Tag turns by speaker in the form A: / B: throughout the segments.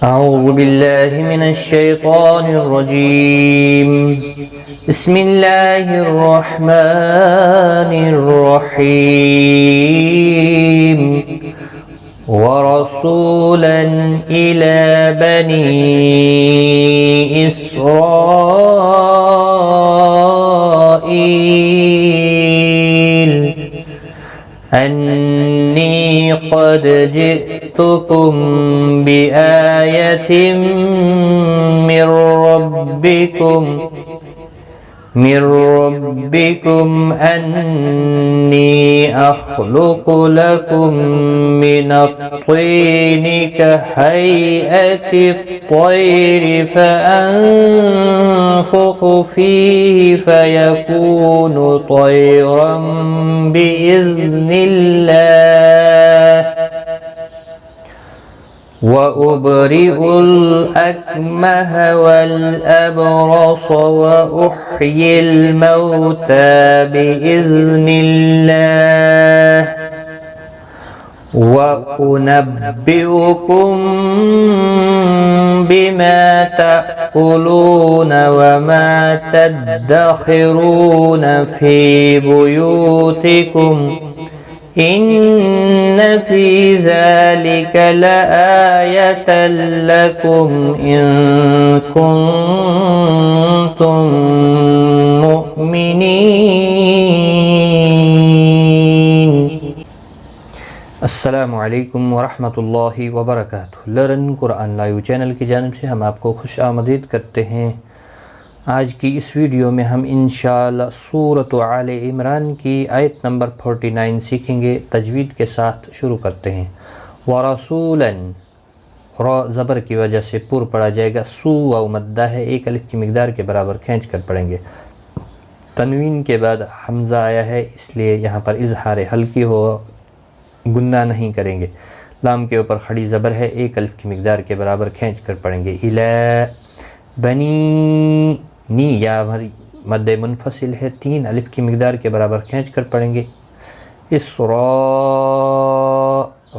A: أعوذ بالله من الشيطان الرجيم. بسم الله الرحمن الرحيم. ورسولا إلى بني إسرائيل أني قد جئتكم بآية من ربكم أني أخلق لكم من الطين كهيئة الطير فأنفخ فيه فيكون طيرا بإذن الله وأبرئ الأكمه والأبرص وأحيي الموتى بإذن الله وأنبئكم بما تأكلون وما تدخرون في بيوتكم إن في ذلك لآية لكم إن كنتم مؤمنين. السلام علیکم ورحمۃ اللہ وبرکاتہ. لرن قرآن لائیو چینل کی جانب سے ہم آپ کو خوش آمدید کرتے ہیں. آج کی اس ویڈیو میں ہم انشاءاللہ سورۃ آل عمران کی آیت نمبر 49 سیکھیں گے. تجوید کے ساتھ شروع کرتے ہیں. ورسولاً، را زبر کی وجہ سے پر پڑا جائے گا. سو و مدہ ہے، ایک الف کی مقدار کے برابر کھینچ کر پڑھیں گے. تنوین کے بعد حمزہ آیا ہے، اس لیے یہاں پر اظہار ہلکی ہو، گنہ نہیں کریں گے. لام کے اوپر کھڑی زبر ہے، ایک الف کی مقدار کے برابر کھینچ کر پڑھیں گے. الی بنی، نی یا مد منفصل ہے، 3 الف کی مقدار کے برابر کھینچ کر پڑھیں گے.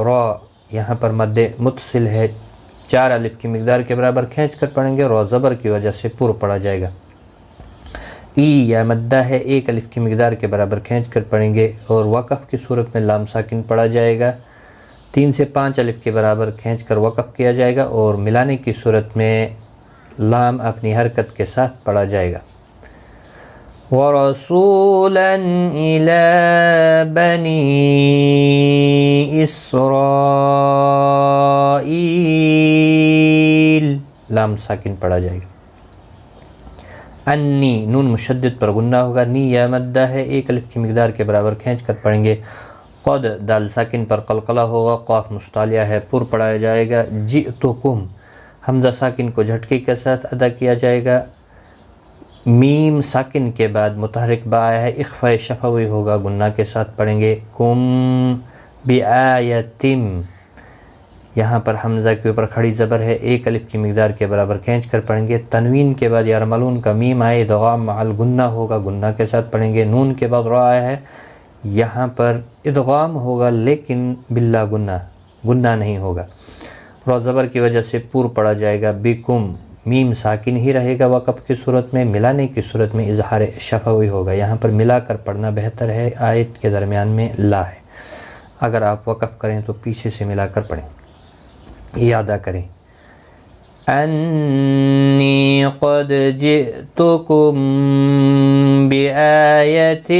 A: را یہاں پر مد متصل ہے، 4 الف کی مقدار کے برابر کھینچ کر پڑھیں گے. را زبر کی وجہ سے پر پڑا جائے گا. ای یا مدہ ہے، 1 الف کی مقدار کے برابر کھینچ کر پڑھیں گے. اور وقف کی صورت میں لام ساکن پڑھا جائے گا. 3 سے 5 الف کے برابر کھینچ کر وقف کیا جائے گا. اور ملانے کی صورت میں لام اپنی حرکت کے ساتھ پڑھا جائے گا. وَرَسُولًا إِلَى بَنِي إِسْرَائِيلَ، لام ساکن پڑھا جائے گا. انی، نون مشدد پر غنہ ہوگا. نی یا مدہ ہے، 1 الف کی مقدار کے برابر کھینچ کر پڑھیں گے. قد، دال ساکن پر قلقلہ ہوگا. قاف مستعلیہ ہے، پر پڑھایا جائے گا. جئتکم، حمزہ ساکن کو جھٹکے کے ساتھ ادا کیا جائے گا. میم ساکن کے بعد متحرک با آیا ہے، اخفاء شفوی ہوگا، گنہ کے ساتھ پڑھیں گے. کم بآیتم، یہاں پر حمزہ کے اوپر کھڑی زبر ہے، 1 الف کی مقدار کے برابر کھینچ کر پڑھیں گے. تنوین کے بعد یرملون کا میم آئے، ادغام مع الگنہ ہوگا، گنہ کے ساتھ پڑھیں گے. نون کے بعد را آیا ہے، یہاں پر ادغام ہوگا لیکن بلا گنہ نہیں ہوگا. را زبر کی وجہ سے پور پڑا جائے گا. بکم، میم ساکن ہی رہے گا وقف کی صورت میں. ملانے کی صورت میں اظہار شفوی ہوگا. یہاں پر ملا کر پڑھنا بہتر ہے، آیت کے درمیان میں لا ہے. اگر آپ وقف کریں تو پیچھے سے ملا کر پڑھیں. یادہ کریں. انی قد جئتکم بآیت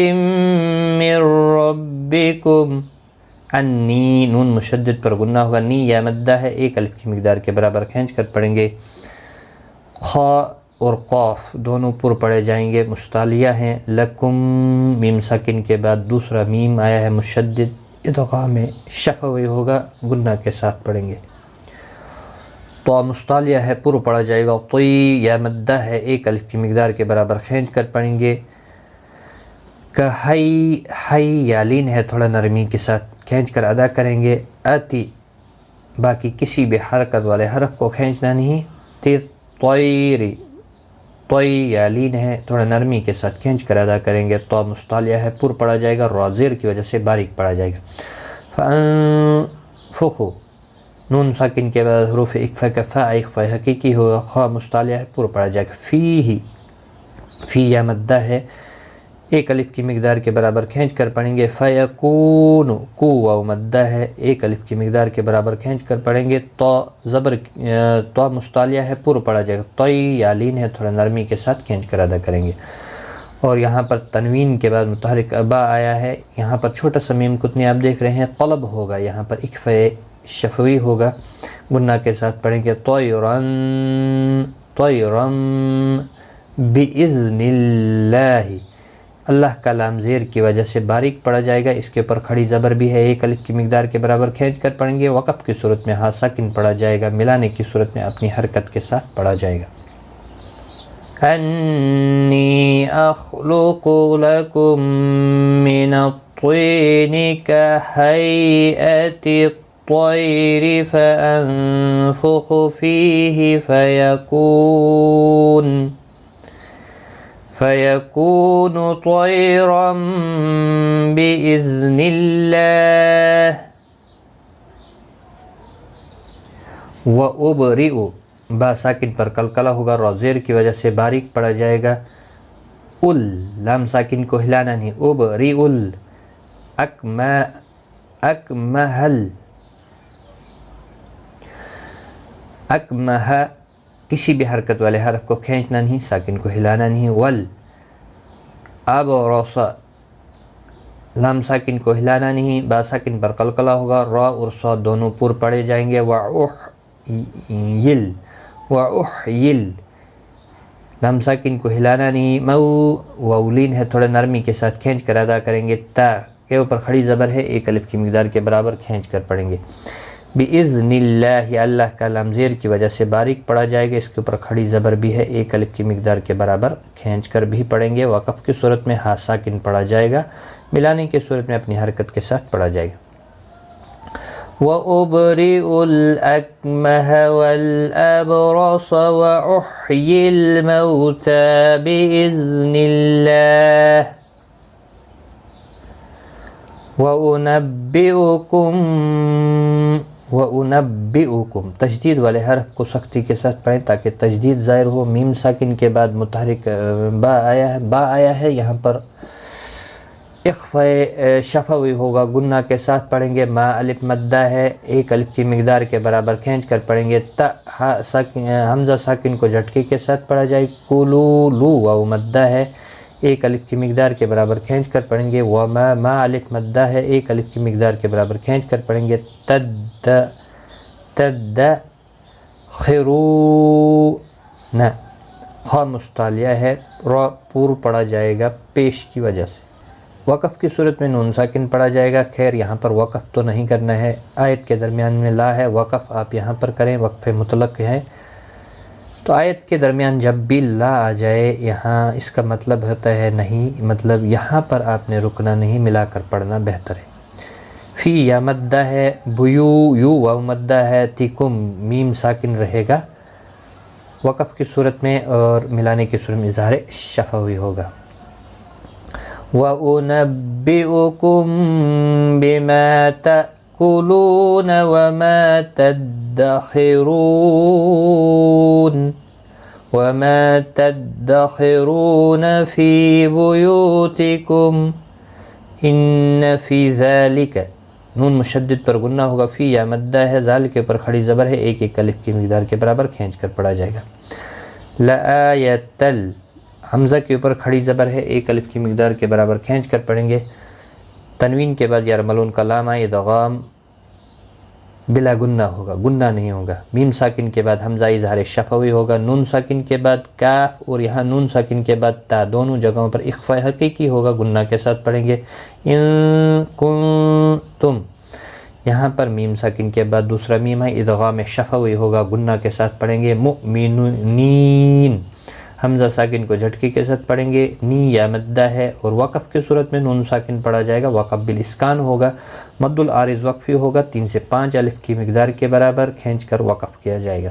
A: من ربکم. انی، نون مشدد پر غنہ ہوگا. نی یا مدہ ہے، 1 الف کی مقدار کے برابر کھینچ کر پڑھیں گے. خا اور قاف دونوں پر پڑھے جائیں گے، مستعلیہ ہیں. لکم، میم ساکن کے بعد دوسرا میم آیا ہے مشدد، ادغام شفوی ہوگا، گنہ کے ساتھ پڑھیں گے. تو مستعلیہ ہے، پر پڑھا جائے گا. طی یا مدہ ہے، 1 الف کی مقدار کے برابر کھینچ کر پڑھیں گے. کہی، ہی یا لین ہے، تھوڑا نرمی کے ساتھ کھینچ کر ادا کریں گے. اتی، باقی کسی بھی حرکت والے حرف کو کھینچنا نہیں. طیری، طی یا لین ہے، تھوڑا نرمی کے ساتھ کھینچ کر ادا کریں گے. تو مستعلیہ ہے، پر پڑھا جائے گا. را زیر کی وجہ سے باریک پڑھا جائے گا. فانفخوا، نون ساکن کے بعد حروف اقفا کا فا اقفا حقیقی ہوگا، خواہ مستعلیہ ہے پورا پڑھا جائے گا۔ فی ہی، فی یا مدہ ہے، ایک الف کی مقدار کے برابر کھینچ کر پڑھیں گے۔ فیکون، کو واو مدہ ہے، ایک الف کی مقدار کے برابر کھینچ کر پڑھیں گے۔ تو زبر تو مستعلیہ ہے پورا پڑھا جائے گا۔ طی یا لین ہے، تھوڑا نرمی کے ساتھ کھینچ کر ادا کریں گے۔ اور یہاں پر تنوین کے بعد متحرک با آیا ہے، یہاں پر چھوٹا سا میم کتنی آپ دیکھ رہے ہیں، قلب ہوگا، یہاں پر اقفا شفوی ہوگا، گنہ کے ساتھ پڑھیں گے۔ طیرن، طیرن بِإِذْنِ اللَّهِ، اللہ کا لام زیر کی وجہ سے باریک پڑھا جائے گا، اس کے اوپر کھڑی زبر بھی ہے، ایک الف کی مقدار کے برابر کھینچ کر پڑھیں گے۔ وقف کی صورت میں ہاں ساکن پڑھا جائے گا، ملانے کی صورت میں اپنی حرکت کے ساتھ پڑھا جائے گا۔ انی اخلق لکم من الطین کہیئت الطیر فانفخ فیہ فیکون طیرا بِإِذْنِ اللہ۔ وَأُبْرِئُ، با ساکن پر قلقلہ ہوگا، را زیر کی وجہ سے باریک پڑھا جائے گا۔ ال، لام ساکن کو ہلانا نہیں، ابرئ ال، اکمہل، اکمہ، کسی بھی حرکت والے حرف کو کھینچنا نہیں، ساکن کو ہلانا نہیں۔ ول، ابرص، لام ساکن کو ہلانا نہیں، با ساکن پر قلقلہ ہوگا، را اور صاد دونوں پور پڑھے جائیں گے۔ وَأُحْيِل، وَأُحْيِل، لام ساکن کو ہلانا نہیں، واولین ہے، تھوڑا نرمی کے ساتھ کھینچ کر ادا کریں گے۔ تا کے اوپر کھڑی زبر ہے، ایک الف کی مقدار کے برابر کھینچ کر پڑھیں گے۔ بِإِذْنِ اللہ، اللہ کا لام زیر کی وجہ سے باریک پڑھا جائے گا، اس کے اوپر کھڑی زبر بھی ہے، ایک الف کی مقدار کے برابر کھینچ کر بھی پڑھیں گے۔ وقف کی صورت میں ہاں ساکن پڑھا جائے گا، ملانے کی صورت میں اپنی حرکت کے ساتھ پڑھا جائے گا۔ وَأُبْرِئُ الْأَكْمَهَ وَالْأَبْرَصَ وَأُحْيِي الْمَوْتَى بِإِذْنِ اللَّهِ وَأُنَبِّئُكُمْ، تشدید والے حرف کو سختی کے ساتھ پڑھیں تاکہ تشدید ظاہر ہو۔ میم ساکن کے بعد متحرک با آیا ہے، یہاں پر اخفا شفوی ہوگا، گنہ کے ساتھ پڑھیں گے۔ ما الف مدہ ہے، ایک الف کی مقدار کے برابر کھینچ کر پڑھیں گے۔ تا حمزہ ساکن کو جھٹکے کے ساتھ پڑھا جائے۔ کولو، لو واو مدہ ہے، ایک الف کی مقدار کے برابر کھینچ کر پڑھیں گے۔ وما، ما الف مدہ ہے، ایک الف کی مقدار کے برابر کھینچ کر پڑھیں گے۔ تدخرون، خواہ مستعلیہ ہے، را پور پڑھا جائے گا پیش کی وجہ سے۔ وقف کی صورت میں نون ساکن پڑھا جائے گا۔ خیر یہاں پر وقف تو نہیں کرنا ہے، آیت کے درمیان میں لا ہے، وقف آپ یہاں پر کریں، وقف مطلق ہے تو آیت کے درمیان جب بھی لا آ جائے یہاں اس کا مطلب ہوتا ہے نہیں، مطلب یہاں پر آپ نے رکنا نہیں، ملا کر پڑھنا بہتر ہے۔ فی یا مدہ ہے، بیو یو واو مدہ ہے، تکم میم ساکن رہے گا وقف کی صورت میں، اور ملانے کی صورت میں اظہار شفوی ہوگا۔ وَأُنَبِّئُكُم بِمَا تَأْكُلُونَ وَمَا تَدَّخِرُونَ فِي بُيُوتِكُمْ إِنَّ فِي ذَلِكَ، نون مشدد پر گنہ ہوگا، فی یا مدہ ہے، ذال کے اوپر کھڑی زبر ہے، ایک ایک الف کی مقدار کے برابر کھینچ کر پڑھا جائے گا۔ لَآیَةً، حمزہ کے اوپر کھڑی زبر ہے، ایک الف کی مقدار کے برابر کھینچ کر پڑھیں گے۔ تنوین کے بعد یرملون کا لام آئے، ادغام بلا گنہ ہوگا، گنہ نہیں ہوگا۔ میم ساکن کے بعد حمزہ اظہار شفوی ہوگا، نون ساکن کے بعد کاف، اور یہاں نون ساکن کے بعد تا، دونوں جگہوں پر اخفاء حقیقی ہوگا، گنہ کے ساتھ پڑھیں گے۔ ان کنتم، یہاں پر میم ساکن کے بعد دوسرا میم ہے، ادغام شفوی ہوگا، گنہ کے ساتھ پڑھیں گے۔ مؤمنین، حمزہ ساکن کو جھٹکے کے ساتھ پڑھیں گے، نی یا مدہ ہے، اور وقف کی صورت میں نون ساکن پڑھا جائے گا، وقف بالاسکان ہوگا، مد العارض وقفی ہوگا، 3 سے 5 الف کی مقدار کے برابر کھینچ کر وقف کیا جائے گا۔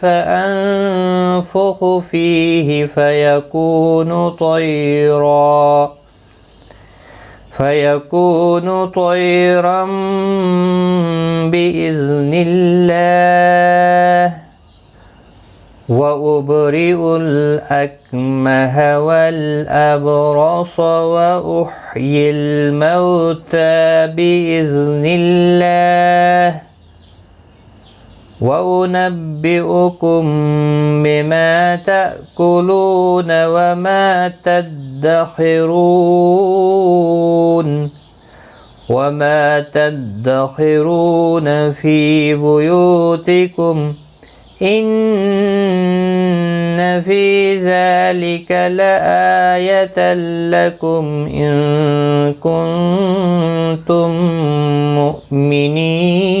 A: فأنفخ فيه فيكون طيرا بإذن الله وأبرئ الأكمه والأبرص وأحيي الموتى بإذن الله وأنبئكم بما تأكلون وما تدخرون في بيوتكم إن في ذلك لآية لكم إن كنتم مؤمنين।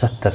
A: 70।